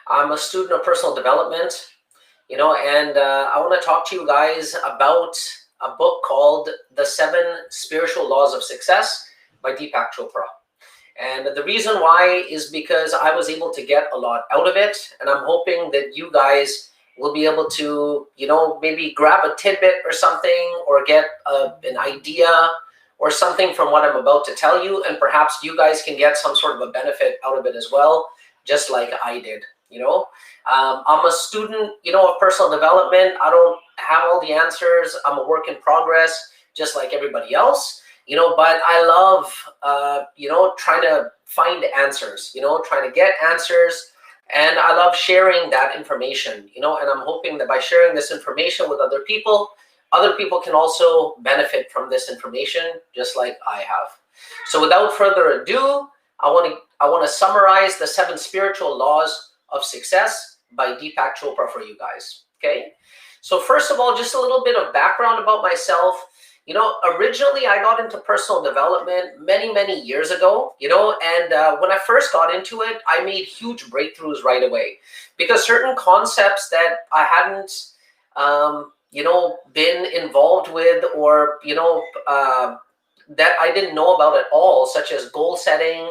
I'm a student of personal development, and I want to talk to you guys about a book called The Seven Spiritual Laws of Success by Deepak Chopra. And the reason why is because I was able to get a lot out of it, and I'm hoping that you guys will be able to, maybe grab a tidbit or something, or get an idea or something from what I'm about to tell you, and perhaps you guys can get some sort of a benefit out of it as well, just like I did. I'm a student, of personal development. I don't have all the answers. I'm a work in progress, just like everybody else. But I love, trying to find answers, trying to get answers. And I love sharing that information, and I'm hoping that by sharing this information with other people can also benefit from this information, just like I have. So without further ado, I want to summarize the 7 spiritual laws of success by Deepak Chopra for you guys. Okay. So first of all, just a little bit of background about myself. Originally I got into personal development many years ago, and when I first got into it, I made huge breakthroughs right away, because certain concepts that I hadn't, been involved with, or, that I didn't know about at all, such as goal setting,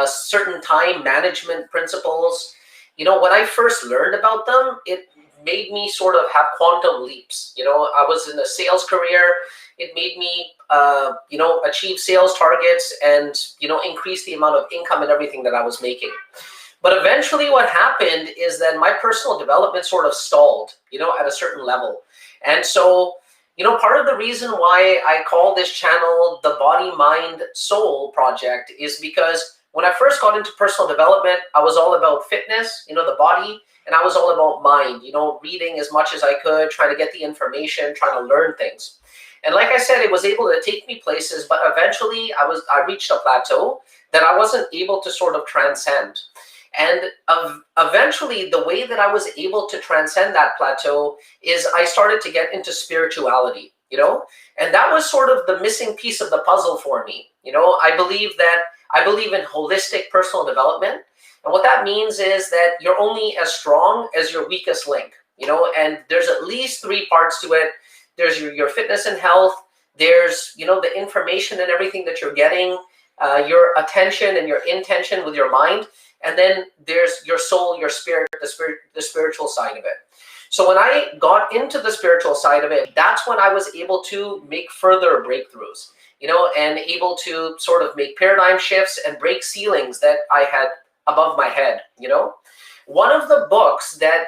certain time management principles. When I first learned about them, it made me sort of have quantum leaps. I was in a sales career. It made me, achieve sales targets and, increase the amount of income and everything that I was making. But eventually what happened is that my personal development sort of stalled, at a certain level. And so, part of the reason why I call this channel the Body, Mind, Soul Project is because when I first got into personal development, I was all about fitness, the body, and I was all about mind, reading as much as I could, trying to get the information, trying to learn things. And like I said, it was able to take me places, but eventually I reached a plateau that I wasn't able to sort of transcend. And eventually, the way that I was able to transcend that plateau is I started to get into spirituality, and that was sort of the missing piece of the puzzle for me. I believe in holistic personal development. And what that means is that you're only as strong as your weakest link, and there's at least 3 parts to it. There's your fitness and health. There's, the information and everything that you're getting, your attention and your intention with your mind. And then there's your soul, your spirit, the spiritual side of it. So when I got into the spiritual side of it, that's when I was able to make further breakthroughs, and able to sort of make paradigm shifts and break ceilings that I had above my head. One of the books that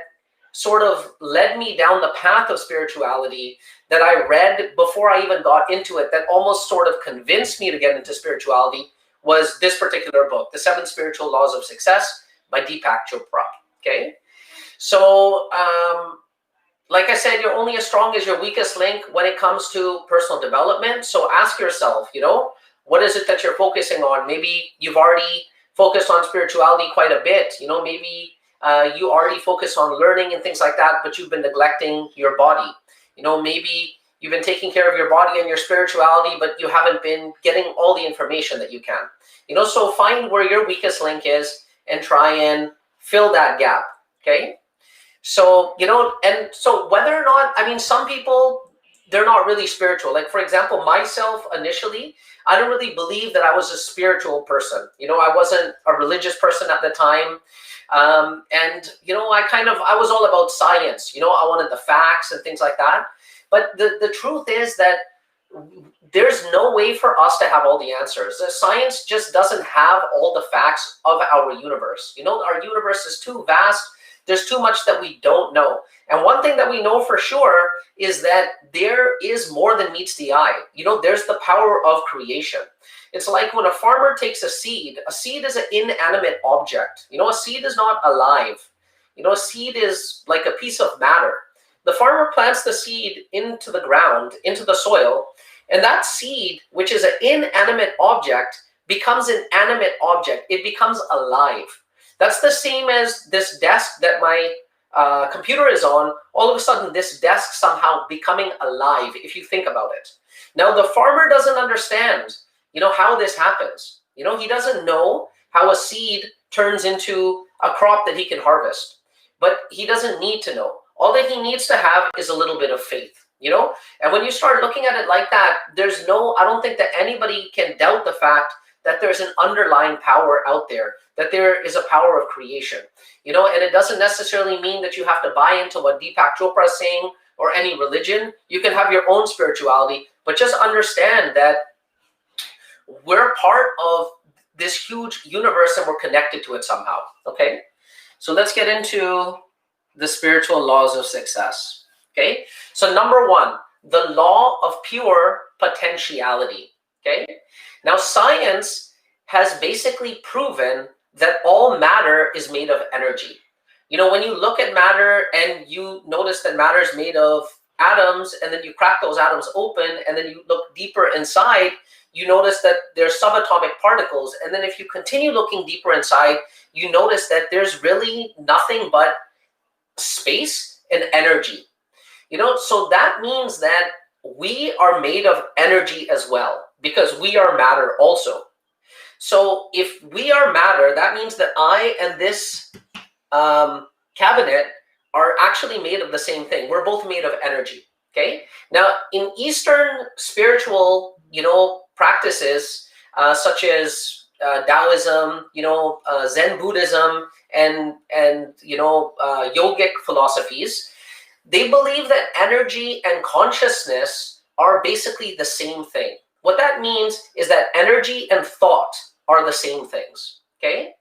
sort of led me down the path of spirituality that I read before I even got into it, that almost sort of convinced me to get into spirituality, was this particular book, The 7 Spiritual Laws of Success by Deepak Chopra. Okay. So, like I said, you're only as strong as your weakest link when it comes to personal development. So ask yourself, what is it that you're focusing on? Maybe you've already focused on spirituality quite a bit. Maybe you already focus on learning and things like that, but you've been neglecting your body. Maybe you've been taking care of your body and your spirituality, but you haven't been getting all the information that you can. So find where your weakest link is and try and fill that gap. Okay. So, and so whether or not, some people, they're not really spiritual. Like, for example, myself, initially, I don't really believe that I was a spiritual person. I wasn't a religious person at the time. And, I was all about science. I wanted the facts and things like that. But the truth is that there's no way for us to have all the answers. The science just doesn't have all the facts of our universe. Our universe is too vast. There's too much that we don't know. And one thing that we know for sure is that there is more than meets the eye. There's the power of creation. It's like when a farmer takes a seed is an inanimate object. A seed is not alive. A seed is like a piece of matter. The farmer plants the seed into the ground, into the soil, and that seed, which is an inanimate object, becomes an animate object. It becomes alive. That's the same as this desk that my computer is on. All of a sudden, this desk somehow becoming alive, if you think about it. Now, the farmer doesn't understand, how this happens. He doesn't know how a seed turns into a crop that he can harvest. but he doesn't need to know. All that he needs to have is a little bit of faith, And when you start looking at it like that, I don't think that anybody can doubt the fact that there's an underlying power out there, that there is a power of creation, and it doesn't necessarily mean that you have to buy into what Deepak Chopra is saying or any religion. You can have your own spirituality, but just understand that we're part of this huge universe and we're connected to it somehow, okay? So let's get into the spiritual laws of success, okay? So number one, the law of pure potentiality, okay? Now science has basically proven that all matter is made of energy. When you look at matter and you notice that matter is made of atoms, and then you crack those atoms open and then you look deeper inside, you notice that there's subatomic particles. And then if you continue looking deeper inside, you notice that there's really nothing but space and energy. So that means that we are made of energy as well, because we are matter also. So if we are matter, that means that I and this cabinet are actually made of the same thing. We're both made of energy, okay? Now, in Eastern spiritual, practices, such as Taoism, Zen Buddhism, and yogic philosophies, they believe that energy and consciousness are basically the same thing. What that means is that energy and thought are the same things, okay?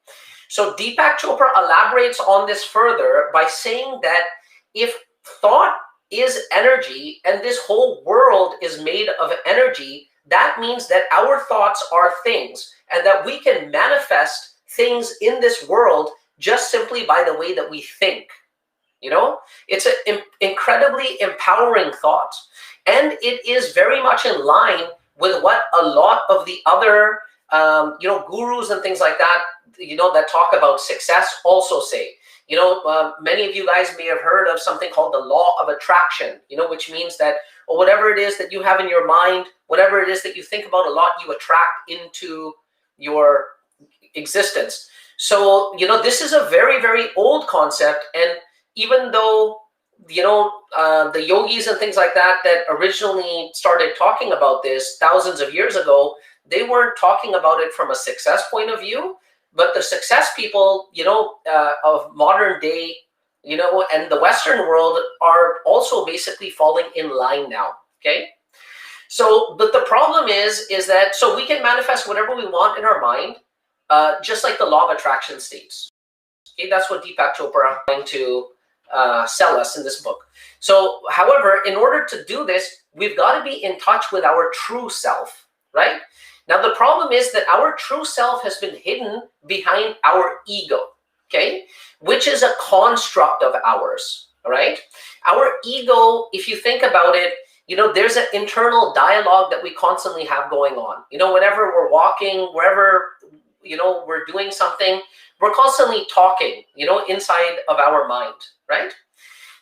So Deepak Chopra elaborates on this further by saying that if thought is energy and this whole world is made of energy, that means that our thoughts are things, and that we can manifest things in this world just simply by the way that we think. It's an incredibly empowering thought, and it is very much in line with what a lot of the other gurus and things like that, that talk about success also say. Many of you guys may have heard of something called the law of attraction, which means that whatever it is that you have in your mind, whatever it is that you think about a lot, you attract into your existence. So, this is a very, very old concept. And even though, the yogis and things like that originally started talking about this thousands of years ago, they weren't talking about it from a success point of view. But the success people, of modern day, and the Western world are also basically falling in line now, okay? So, but the problem is that, so we can manifest whatever we want in our mind, just like the law of attraction states. Okay, that's what Deepak Chopra is trying to sell us in this book. So, however, in order to do this, we've got to be in touch with our true self, right? Now, the problem is that our true self has been hidden behind our ego, okay? Which is a construct of ours, all right? Our ego, if you think about it, there's an internal dialogue that we constantly have going on. Whenever we're walking, wherever, we're doing something, we're constantly talking, inside of our mind, right?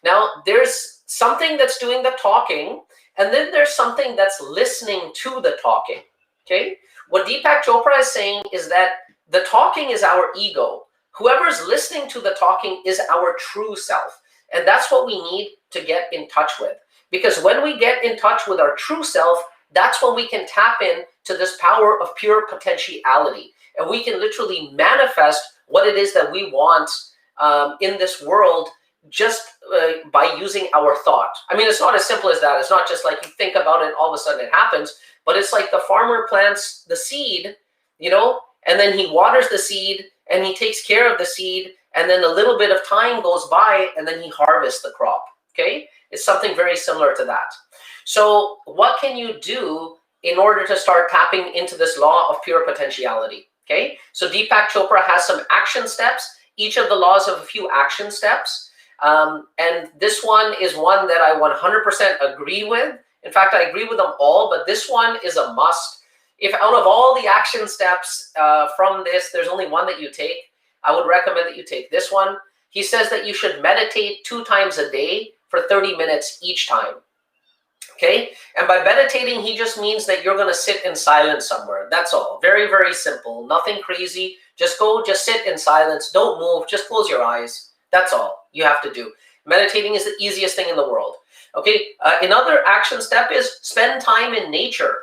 Now, there's something that's doing the talking, and then there's something that's listening to the talking. Okay, what Deepak Chopra is saying is that the talking is our ego. Whoever's listening to the talking is our true self. And that's what we need to get in touch with. Because when we get in touch with our true self, that's when we can tap in to this power of pure potentiality. And we can literally manifest what it is that we want in this world just by using our thought. I mean, it's not as simple as that. It's not just like you think about it, all of a sudden it happens. But it's like the farmer plants the seed, and then he waters the seed and he takes care of the seed, and then a little bit of time goes by and then he harvests the crop, okay? It's something very similar to that. So what can you do in order to start tapping into this law of pure potentiality, okay? So Deepak Chopra has some action steps. Each of the laws have a few action steps. And this one is one that I 100% agree with. In fact, I agree with them all, but this one is a must. If out of all the action steps from this, there's only one that you take, I would recommend that you take this one. He says that you should meditate 2 times a day for 30 minutes each time. Okay? And by meditating, he just means that you're going to sit in silence somewhere. That's all. Very, very simple. Nothing crazy. Just sit in silence. Don't move. Just close your eyes. That's all you have to do. Meditating is the easiest thing in the world. Okay. Another action step is spend time in nature,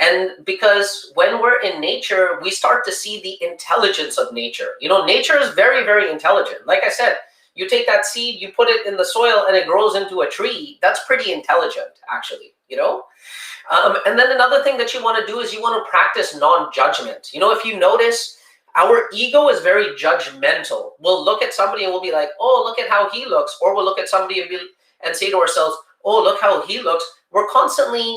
and because when we're in nature, we start to see the intelligence of nature. Nature is very, very intelligent. Like I said, you take that seed, you put it in the soil, and it grows into a tree. That's pretty intelligent, actually, And then another thing that you want to do is you want to practice non-judgment. If you notice, our ego is very judgmental. We'll look at somebody and we'll be like, oh, look at how he looks. Or we'll look at somebody and say to ourselves, oh, look how he looks. We're constantly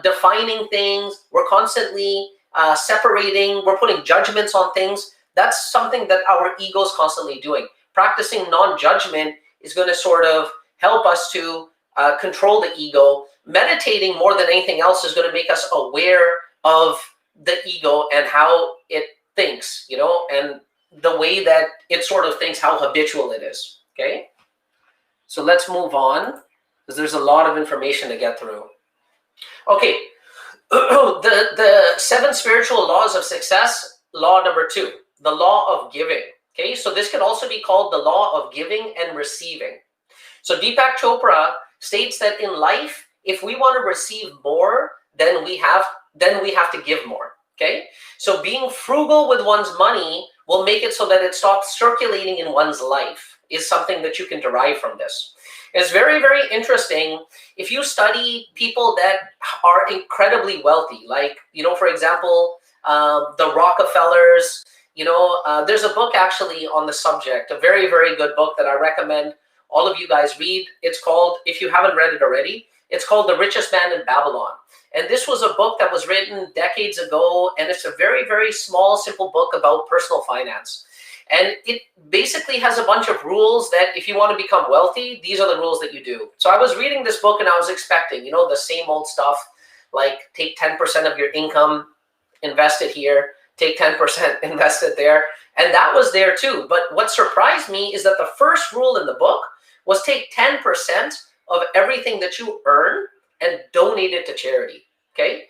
defining things. We're constantly separating. We're putting judgments on things. That's something that our ego is constantly doing. Practicing non-judgment is going to sort of help us to control the ego. Meditating more than anything else is going to make us aware of the ego and how it thinks, and the way that it sort of thinks, how habitual it is. Okay. So let's move on, because there's a lot of information to get through. Okay. The 7 spiritual laws of success. Law number 2, the law of giving. Okay. So this can also be called the law of giving and receiving. So Deepak Chopra states that in life, if we want to receive more, then we have to give more. Okay, so being frugal with one's money will make it so that it stops circulating in one's life, is something that you can derive from this. It's very, very interesting. If you study people that are incredibly wealthy, like, for example, the Rockefellers, there's a book actually on the subject, a very, very good book that I recommend all of you guys read. It's called, if you haven't read it already, it's called The Richest Man in Babylon. And this was a book that was written decades ago, and it's a very, very small, simple book about personal finance. And it basically has a bunch of rules that if you want to become wealthy, these are the rules that you do. So I was reading this book and I was expecting, the same old stuff, like take 10% of your income, invest it here, take 10%, invest it there. And that was there too. But what surprised me is that the first rule in the book was take 10% of everything that you earn and donate it to charity. Okay.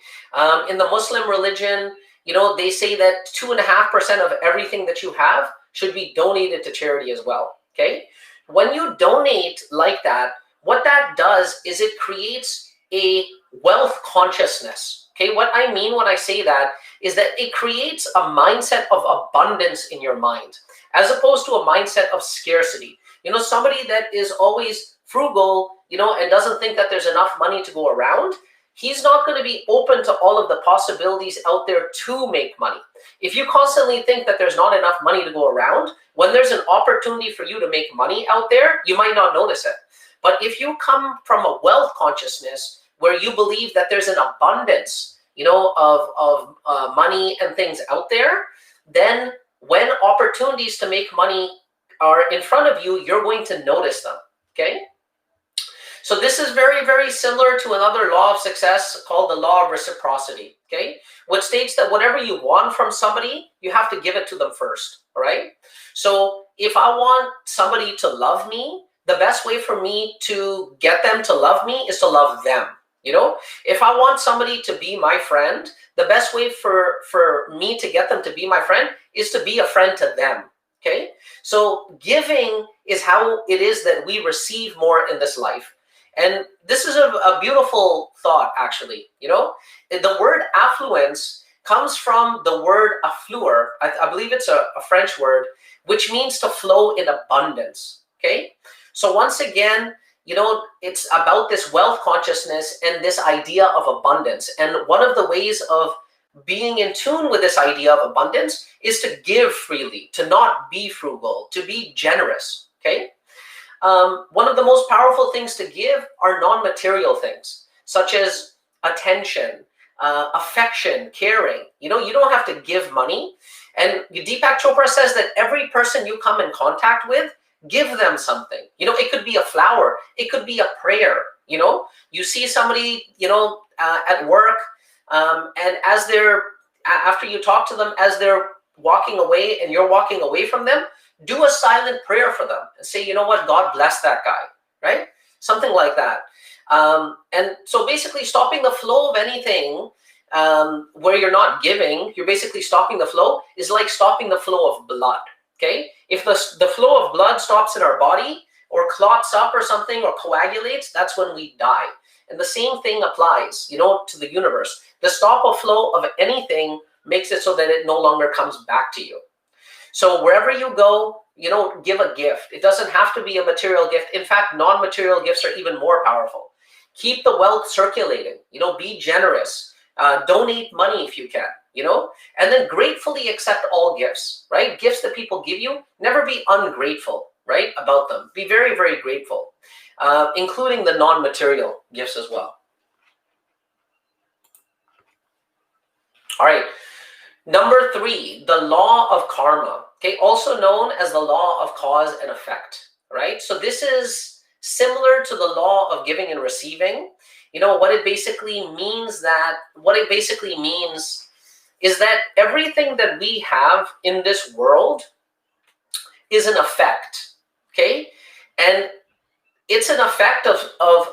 In the Muslim religion, they say that 2.5% of everything that you have should be donated to charity as well. Okay. When you donate like that, what that does is it creates a wealth consciousness. Okay. What I mean when I say that is that it creates a mindset of abundance in your mind, as opposed to a mindset of scarcity. Somebody that is always frugal, and doesn't think that there's enough money to go around, he's not going to be open to all of the possibilities out there to make money. If you constantly think that there's not enough money to go around, when there's an opportunity for you to make money out there, you might not notice it. But if you come from a wealth consciousness where you believe that there's an abundance, of money and things out there, then when opportunities to make money are in front of you, you're going to notice them. Okay. So this is very, very similar to another law of success called the law of reciprocity, okay? Which states that whatever you want from somebody, you have to give it to them first, all right? So if I want somebody to love me, the best way for me to get them to love me is to love them, If I want somebody to be my friend, the best way for me to get them to be my friend is to be a friend to them, okay? So giving is how it is that we receive more in this life. And this is a beautiful thought, actually. The word affluence comes from the word affluer. I believe it's a French word, which means to flow in abundance. Okay. So once again, it's about this wealth consciousness and this idea of abundance. And one of the ways of being in tune with this idea of abundance is to give freely, to not be frugal, to be generous. Okay. One of the most powerful things to give are non-material things, such as attention, affection, caring. You don't have to give money. And Deepak Chopra says that every person you come in contact with, give them something. It could be a flower. It could be a prayer. You see somebody, at work, and after you talk to them, as they're walking away and you're walking away from them, do a silent prayer for them and say, God bless that guy, right? Something like that. And so basically stopping the flow of anything where you're not giving, you're basically stopping the flow, is like stopping the flow of blood, Okay, if the flow of blood stops in our body or clots up or something or coagulates, that's when we die. And the same thing applies, to the universe. The stop of flow of anything makes it so that it no longer comes back to you. So wherever you go, give a gift. It doesn't have to be a material gift. In fact, non-material gifts are even more powerful. Keep the wealth circulating. Be generous. Donate money if you can. And then gratefully accept all gifts, right? Gifts that people give you, never be ungrateful, right, about them. Be very, very grateful, including the non-material gifts as well. All right. Number 3, the law of karma, okay, also known as the law of cause and effect, right? So this is similar to the law of giving and receiving. What it basically means is that everything that we have in this world is an effect, okay? And it's an effect of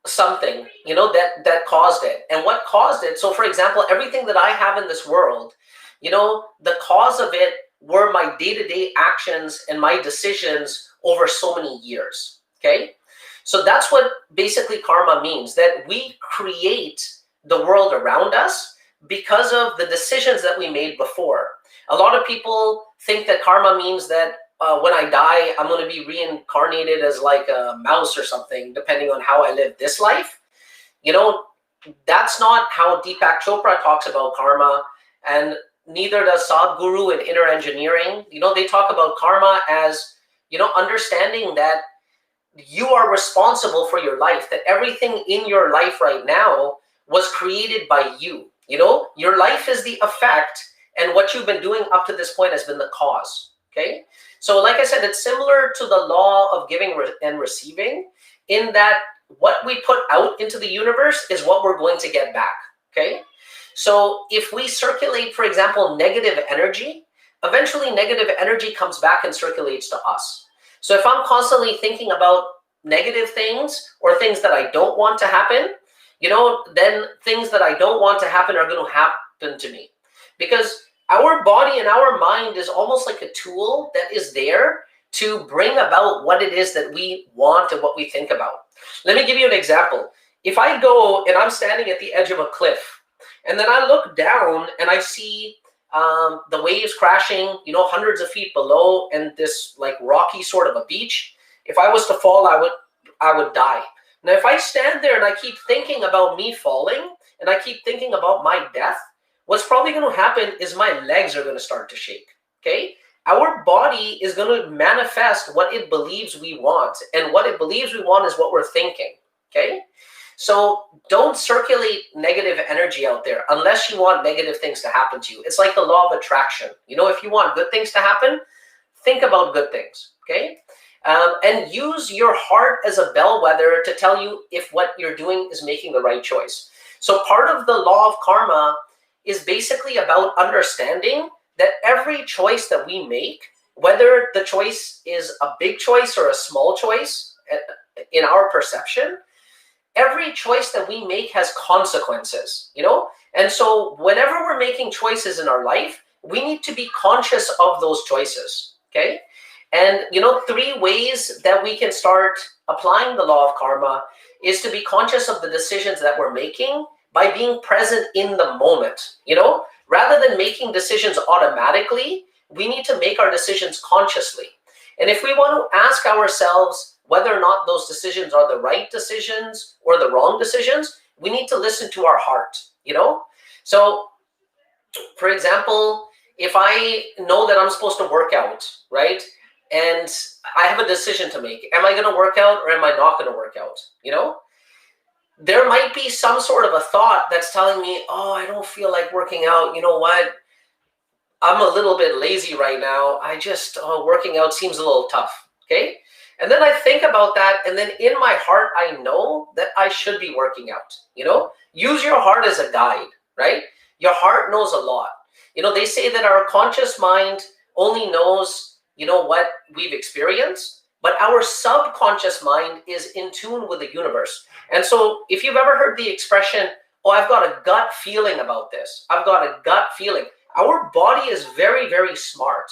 something, that caused it. And what caused it? So for example, everything that I have in this world, the cause of it were my day-to-day actions and my decisions over so many years, okay? So that's what basically karma means, that we create the world around us because of the decisions that we made before. A lot of people think that karma means that when I die, I'm going to be reincarnated as like a mouse or something, depending on how I live this life. That's not how Deepak Chopra talks about karma, and neither does Sadhguru in Inner Engineering. They talk about karma as, understanding that you are responsible for your life, that everything in your life right now was created by you. Your life is the effect, and what you've been doing up to this point has been the cause, okay? So like I said, it's similar to the law of giving and receiving, in that what we put out into the universe is what we're going to get back, okay? So if we circulate, for example, negative energy, eventually negative energy comes back and circulates to us. So if I'm constantly thinking about negative things or things that I don't want to happen, then things that I don't want to happen are going to happen to me. Because our body and our mind is almost like a tool that is there to bring about what it is that we want and what we think about. Let me give you an example. If I go and I'm standing at the edge of a cliff, and then I look down and I see the waves crashing, hundreds of feet below, and this like rocky sort of a beach. If I was to fall, I would die. Now, if I stand there and I keep thinking about me falling, and I keep thinking about my death, what's probably going to happen is my legs are going to start to shake, okay? Our body is going to manifest what it believes we want, and what it believes we want is what we're thinking, okay? So don't circulate negative energy out there unless you want negative things to happen to you. It's like the law of attraction. If you want good things to happen, think about good things, okay? And use your heart as a bellwether to tell you if what you're doing is making the right choice. So part of the law of karma is basically about understanding that every choice that we make, whether the choice is a big choice or a small choice in our perception, every choice that we make has consequences, And so whenever we're making choices in our life, we need to be conscious of those choices, okay? And, 3 ways that we can start applying the law of karma is to be conscious of the decisions that we're making by being present in the moment, Rather than making decisions automatically, we need to make our decisions consciously. And if we want to ask ourselves whether or not those decisions are the right decisions or the wrong decisions, we need to listen to our heart, So, for example, if I know that I'm supposed to work out, right? And I have a decision to make. Am I going to work out or am I not going to work out? There might be some sort of a thought that's telling me, oh, I don't feel like working out. You know what? I'm a little bit lazy right now. Working out seems a little tough, okay? And then I think about that, and then in my heart, I know that I should be working out, Use your heart as a guide, right? Your heart knows a lot. They say that our conscious mind only knows, what we've experienced, but our subconscious mind is in tune with the universe. And so if you've ever heard the expression, oh, I've got a gut feeling about this. I've got a gut feeling. Our body is very, very smart.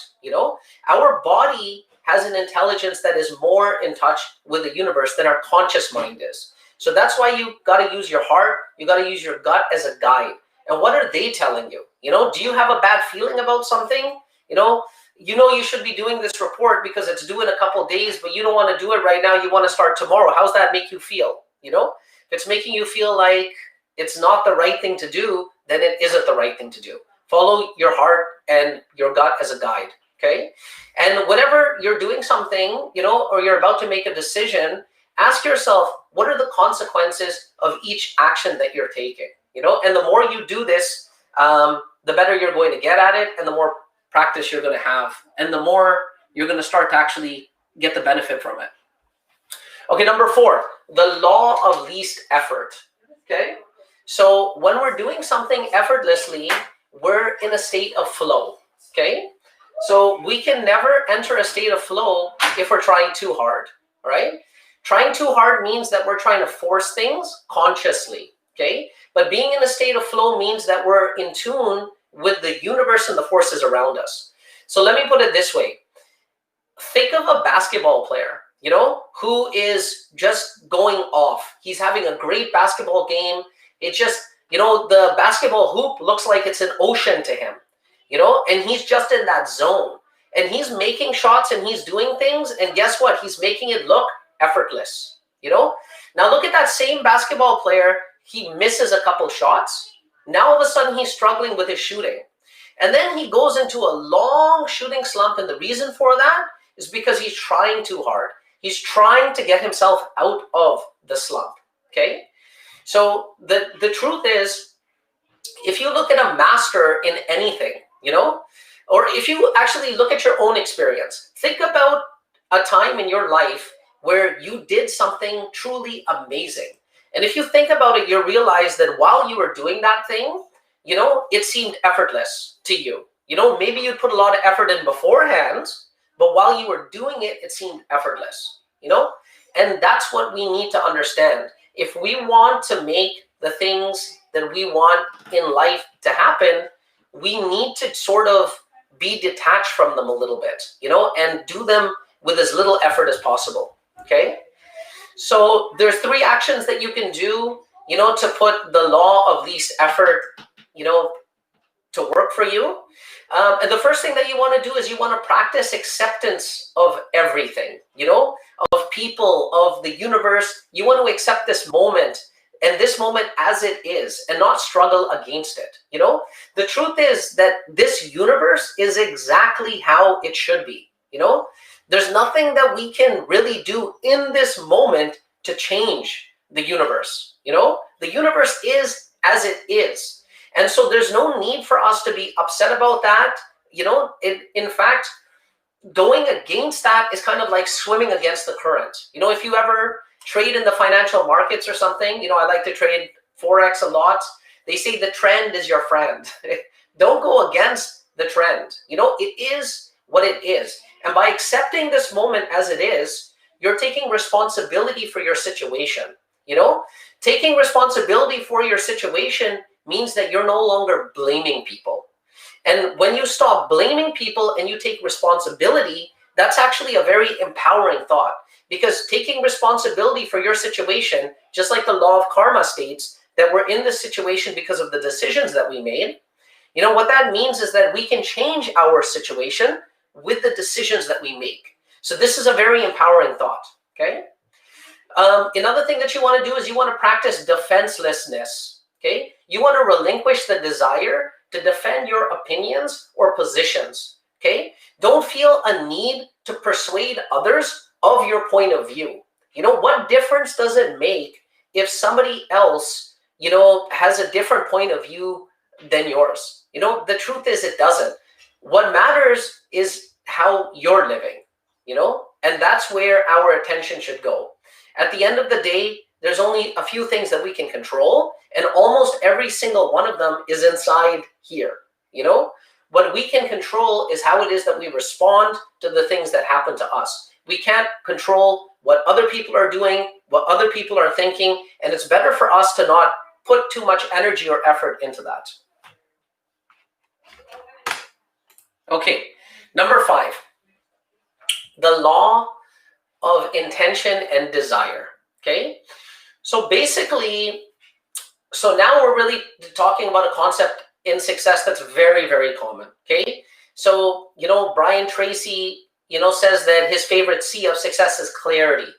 Our body has an intelligence that is more in touch with the universe than our conscious mind is. So that's why you got to use your heart. You got to use your gut as a guide. And what are they telling you? Do you have a bad feeling about something? You should be doing this report because it's due in a couple of days, but you don't want to do it right now. You want to start tomorrow. How's that make you feel? If it's making you feel like it's not the right thing to do, then it isn't the right thing to do. Follow your heart and your gut as a guide, okay? And whenever you're doing something, or you're about to make a decision, ask yourself, what are the consequences of each action that you're taking? And the more you do this, the better you're going to get at it, and the more practice you're going to have, and the more you're going to start to actually get the benefit from it. Okay, number 4, the law of least effort, okay? So when we're doing something effortlessly, we're in a state of flow, okay? So we can never enter a state of flow if we're trying too hard, all right? Trying too hard means that we're trying to force things consciously, okay? But being in a state of flow means that we're in tune with the universe and the forces around us. So let me put it this way. Think of a basketball player, who is just going off. He's having a great basketball game. It just, the basketball hoop looks like it's an ocean to him, and he's just in that zone. And he's making shots and he's doing things. And guess what? He's making it look effortless, Now look at that same basketball player. He misses a couple shots. Now all of a sudden he's struggling with his shooting. And then he goes into a long shooting slump. And the reason for that is because he's trying too hard. He's trying to get himself out of the slump, okay? So the truth is, if you look at a master in anything, or if you actually look at your own experience, think about a time in your life where you did something truly amazing. And if you think about it, you realize that while you were doing that thing, it seemed effortless to you. Maybe you put a lot of effort in beforehand, but while you were doing it, it seemed effortless, And that's what we need to understand. If we want to make the things that we want in life to happen, we need to sort of be detached from them a little bit, and do them with as little effort as possible, okay? So there's 3 actions that you can do, to put the law of least effort, to work for you. And the first thing that you want to do is you want to practice acceptance of everything, of people, of the universe. You want to accept this moment, and this moment as it is, and not struggle against it. The truth is that this universe is exactly how it should be. There's nothing that we can really do in this moment to change the universe. The universe is as it is. And so there's no need for us to be upset about that. In fact, going against that is kind of like swimming against the current. If you ever trade in the financial markets or something, I like to trade Forex a lot. They say the trend is your friend. Don't go against the trend. It is what it is. And by accepting this moment as it is, you're taking responsibility for your situation. Taking responsibility for your situation means that you're no longer blaming people. And when you stop blaming people and you take responsibility, that's actually a very empowering thought. Because taking responsibility for your situation, just like the law of karma states, that we're in this situation because of the decisions that we made, what that means is that we can change our situation with the decisions that we make. So this is a very empowering thought, okay? Another thing that you want to do is you want to practice defenselessness, okay? You want to relinquish the desire to defend your opinions or positions, okay? Don't feel a need to persuade others of your point of view. What difference does it make if somebody else, has a different point of view than yours? The truth is it doesn't. What matters is how you're living, and that's where our attention should go. At the end of the day, there's only a few things that we can control, and almost every single one of them is inside here. What we can control is how it is that we respond to the things that happen to us. We can't control what other people are doing, what other people are thinking, and it's better for us to not put too much energy or effort into that. Okay, number 5, the law of intention and desire. Okay, so basically, so now we're really talking about a concept in success that's very, very common. Okay, so Brian Tracy says that his favorite C of success is clarity.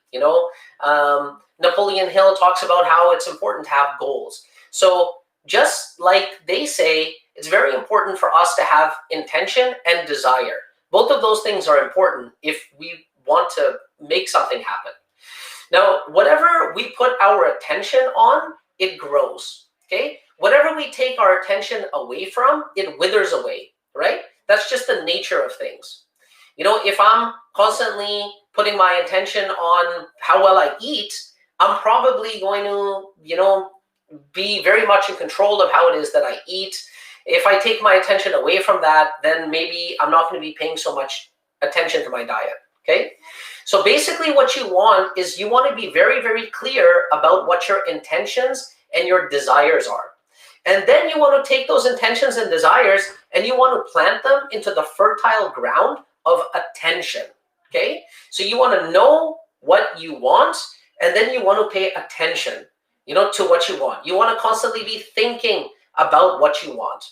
Napoleon Hill talks about how it's important to have goals. So just like they say, it's very important for us to have intention and desire. Both of those things are important if we want to make something happen. Now, whatever we put our attention on, it grows. Okay, whatever we take our attention away from, it withers away. Right? That's just the nature of things. If I'm constantly putting my attention on how well I eat, I'm probably going to, be very much in control of how it is that I eat. If I take my attention away from that, then maybe I'm not going to be paying so much attention to my diet. Okay? So basically what you want is you want to be very, very clear about what your intentions and your desires are. And then you want to take those intentions and desires and you want to plant them into the fertile ground of attention. Okay? So you want to know what you want, and then you want to pay attention, to what you want. You want to constantly be thinking about what you want.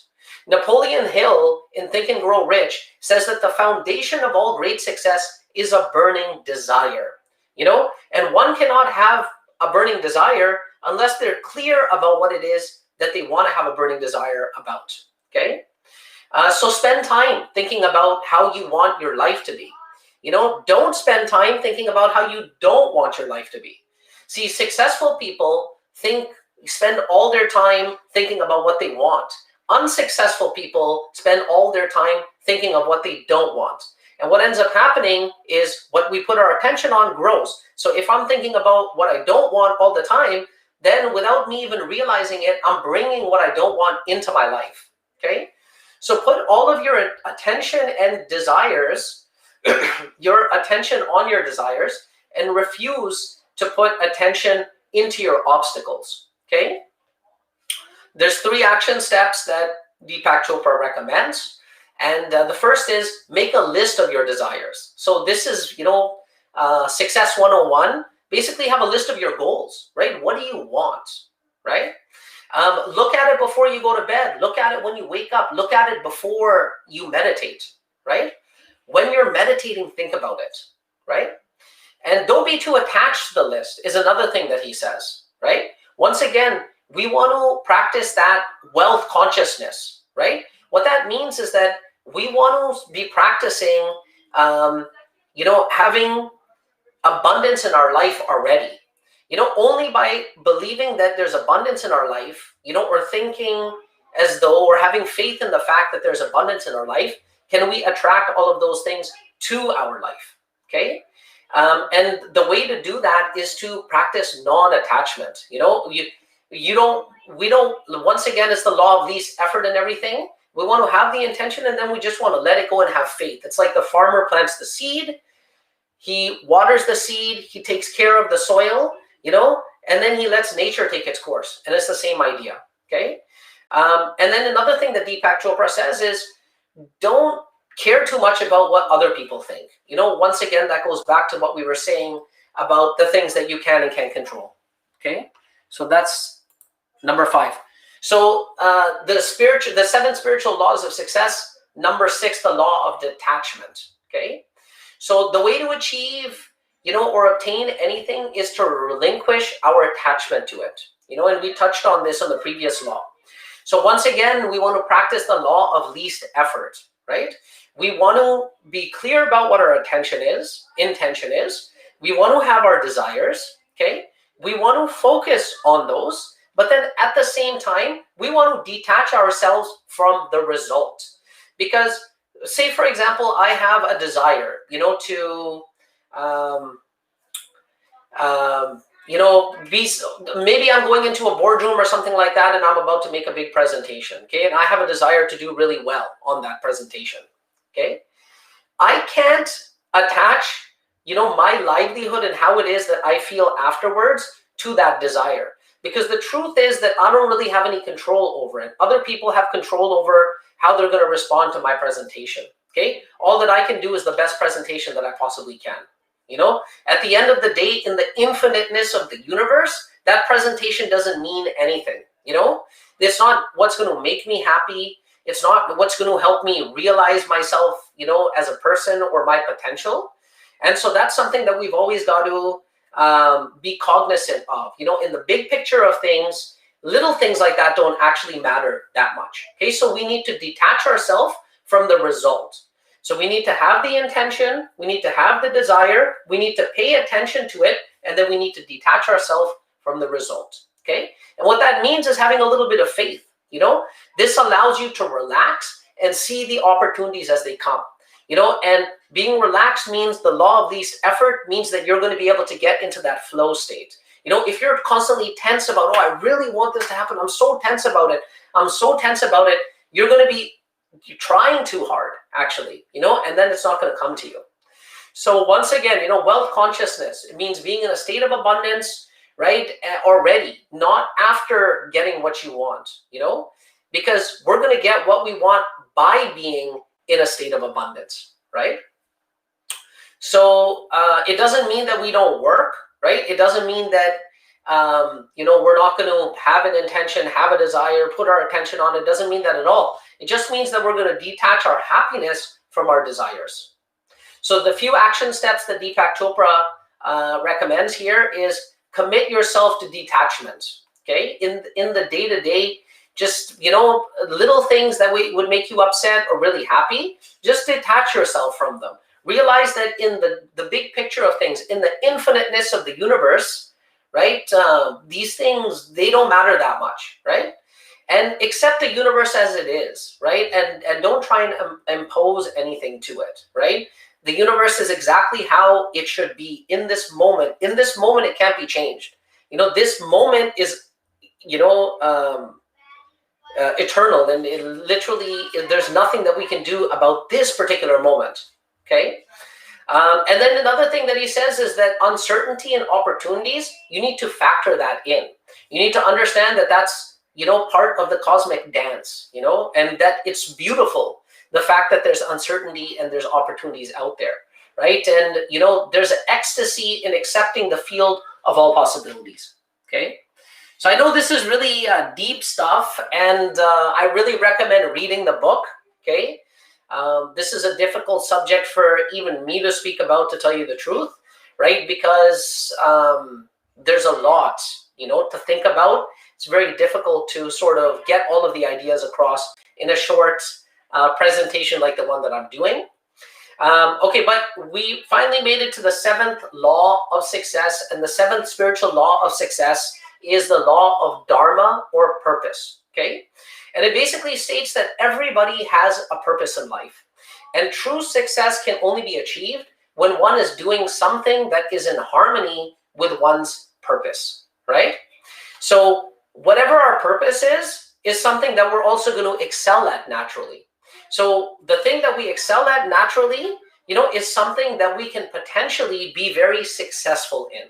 Napoleon Hill in Think and Grow Rich says that the foundation of all great success is a burning desire, and one cannot have a burning desire unless they're clear about what it is that they want to have a burning desire about. Okay? So spend time thinking about how you want your life to be. Don't spend time thinking about how you don't want your life to be. See, successful people spend all their time thinking about what they want. Unsuccessful people spend all their time thinking of what they don't want. And what ends up happening is what we put our attention on grows. So if I'm thinking about what I don't want all the time, then without me even realizing it, I'm bringing what I don't want into my life. Okay? So put all of your attention and desires, your attention on your desires, and refuse to put attention into your obstacles. Okay? There's 3 action steps that Deepak Chopra recommends. And the first is make a list of your desires. So this is, Success 101. Basically have a list of your goals, right? What do you want, right? Look at it before you go to bed. Look at it when you wake up. Look at it before you meditate, right? When you're meditating, think about it, right? And don't be too attached to the list is another thing that he says, right? Once again, we want to practice that wealth consciousness, right? What that means is that we want to be practicing, having abundance in our life already. Only by believing that there's abundance in our life, or thinking as though we're having faith in the fact that there's abundance in our life, can we attract all of those things to our life, okay? And the way to do that is to practice non-attachment. We don't, once again, it's the law of least effort and everything. We want to have the intention and then we just want to let it go and have faith. It's like the farmer plants the seed, he waters the seed, he takes care of the soil, and then he lets nature take its course. And it's the same idea, okay? And then another thing that Deepak Chopra says is don't care too much about what other people think. Once again, that goes back to what we were saying about the things that you can and can't control, okay? So that's number 5. So the 7 spiritual laws of success, number 6, the law of detachment, okay? So the way to achieve, or obtain anything is to relinquish our attachment to it, and we touched on this on the previous law. So once again, we want to practice the law of least effort, right? We want to be clear about what our intention is. We want to have our desires, okay? We want to focus on those, but then at the same time, we want to detach ourselves from the result. Because say, for example, I have a desire, to, maybe I'm going into a boardroom or something like that, and I'm about to make a big presentation, okay? And I have a desire to do really well on that presentation, okay? I can't attach, my livelihood and how it is that I feel afterwards to that desire. Because the truth is that I don't really have any control over it. Other people have control over how they're going to respond to my presentation, Okay, all that I can do is the best presentation that I possibly can. At the end of the day, in the infiniteness of the universe, that presentation doesn't mean anything. It's not what's going to make me happy. It's not what's going to help me realize myself, as a person or my potential. And so that's something that we've always got to be cognizant of. In the big picture of things, little things like that don't actually matter that much. Okay, so we need to detach ourselves from the result. So we need to have the intention, we need to have the desire, we need to pay attention to it, and then we need to detach ourselves from the result. Okay, and what that means is having a little bit of faith. This allows you to relax and see the opportunities as they come. And being relaxed means the law of least effort means that you're going to be able to get into that flow state. If you're constantly tense about, oh, I really want this to happen, I'm so tense about it, you're going to be trying too hard, actually, and then it's not going to come to you. So once again, wealth consciousness, it means being in a state of abundance, right, already, not after getting what you want, because we're going to get what we want by being in a state of abundance, right? So it doesn't mean that we don't work, right? It doesn't mean that we're not going to have an intention, have a desire, put our attention on it. It doesn't mean that at all. It just means that we're going to detach our happiness from our desires. So the few action steps that Deepak Chopra recommends here is commit yourself to detachment. Okay, in the day-to-day, just little things that would make you upset or really happy, just detach yourself from them. Realize that in the big picture of things, in the infiniteness of the universe, right, these things, they don't matter that much, right? And accept the universe as it is, right? And don't try and impose anything to it, right? The universe is exactly how it should be in this moment. In this moment, it can't be changed. This moment is, eternal, and it literally, there's nothing that we can do about this particular moment, okay? And then another thing that he says is that uncertainty and opportunities, you need to factor that in. You need to understand that that's, part of the cosmic dance, and that it's beautiful, the fact that there's uncertainty and there's opportunities out there, right? And, there's an ecstasy in accepting the field of all possibilities, okay? So I know this is really deep stuff, and I really recommend reading the book, okay? This is a difficult subject for even me to speak about, to tell you the truth, right? Because there's a lot, to think about. It's very difficult to sort of get all of the ideas across in a short presentation like the one that I'm doing. Okay, but we finally made it to the 7th law of success, and the 7th spiritual law of success is the law of dharma, or purpose, okay? And it basically states that everybody has a purpose in life, and true success can only be achieved when one is doing something that is in harmony with one's purpose, right? So whatever our purpose is something that we're also going to excel at naturally. So the thing that we excel at naturally, is something that we can potentially be very successful in.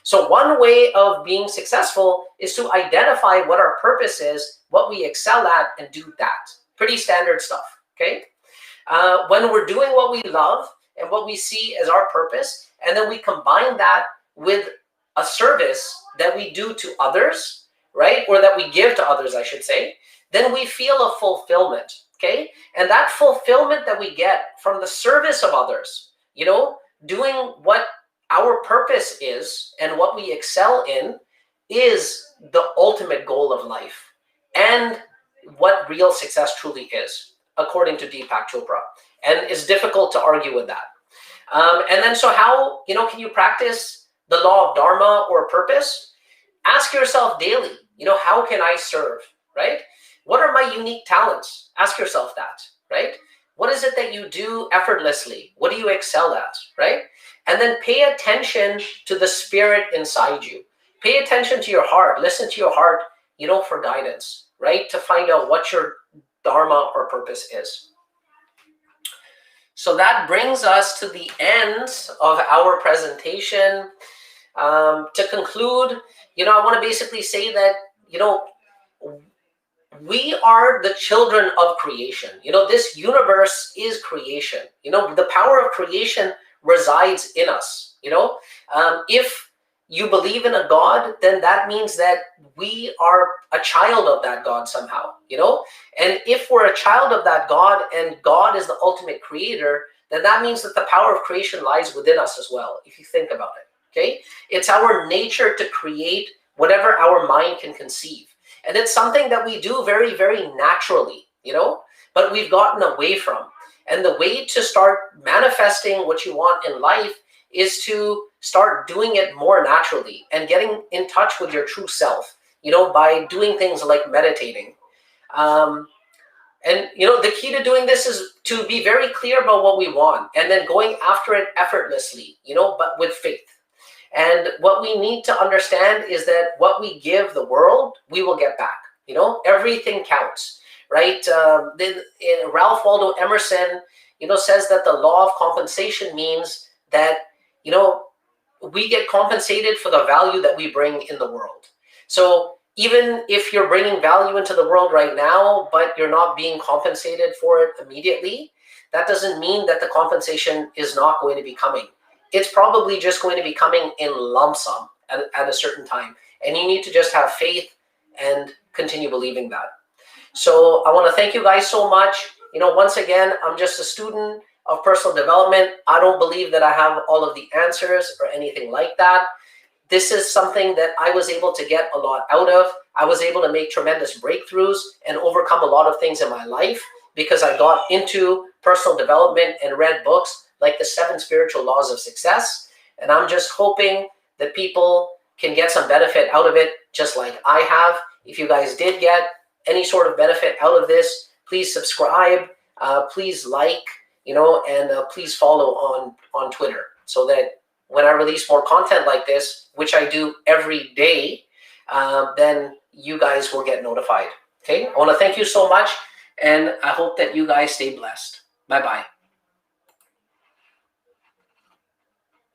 So one way of being successful is to identify what our purpose is, what we excel at, and do that. Pretty standard stuff, okay? When we're doing what we love and what we see as our purpose, and then we combine that with a service that we do to others, right? Or that we give to others, I should say, then we feel a fulfillment, okay? And that fulfillment that we get from the service of others, doing what our purpose is and what we excel in, is the ultimate goal of life and what real success truly is, according to Deepak Chopra. And it's difficult to argue with that. And then, so how, can you practice the law of dharma or purpose? Ask yourself daily, how can I serve, right? What are my unique talents? Ask yourself that, right? What is it that you do effortlessly? What do you excel at, right? And then pay attention to the spirit inside you. Pay attention to your heart. Listen to your heart, for guidance, right? To find out what your dharma or purpose is. So that brings us to the end of our presentation. To conclude, I want to basically say that, we are the children of creation. This universe is creation. The power of creation resides in us. If you believe in a God, then that means that we are a child of that God somehow. And if we're a child of that God and God is the ultimate creator, then that means that the power of creation lies within us as well, if you think about it. Okay? It's our nature to create whatever our mind can conceive. And it's something that we do very, very naturally, but we've gotten away from. And the way to start manifesting what you want in life is to start doing it more naturally and getting in touch with your true self, by doing things like meditating. And the key to doing this is to be very clear about what we want and then going after it effortlessly, but with faith. And what we need to understand is that what we give the world, we will get back. Everything counts, right? Ralph Waldo Emerson, says that the law of compensation means that, we get compensated for the value that we bring in the world. So even if you're bringing value into the world right now, but you're not being compensated for it immediately, that doesn't mean that the compensation is not going to be coming. It's probably just going to be coming in lump sum at a certain time. And you need to just have faith and continue believing that. So I want to thank you guys so much. Once again, I'm just a student of personal development. I don't believe that I have all of the answers or anything like that. This is something that I was able to get a lot out of. I was able to make tremendous breakthroughs and overcome a lot of things in my life because I got into personal development and read books like the 7 Spiritual Laws of Success. And I'm just hoping that people can get some benefit out of it, just like I have. If you guys did get any sort of benefit out of this, please subscribe, please like, and please follow on Twitter so that when I release more content like this, which I do every day, then you guys will get notified. Okay, I want to thank you so much, and I hope that you guys stay blessed. Bye-bye.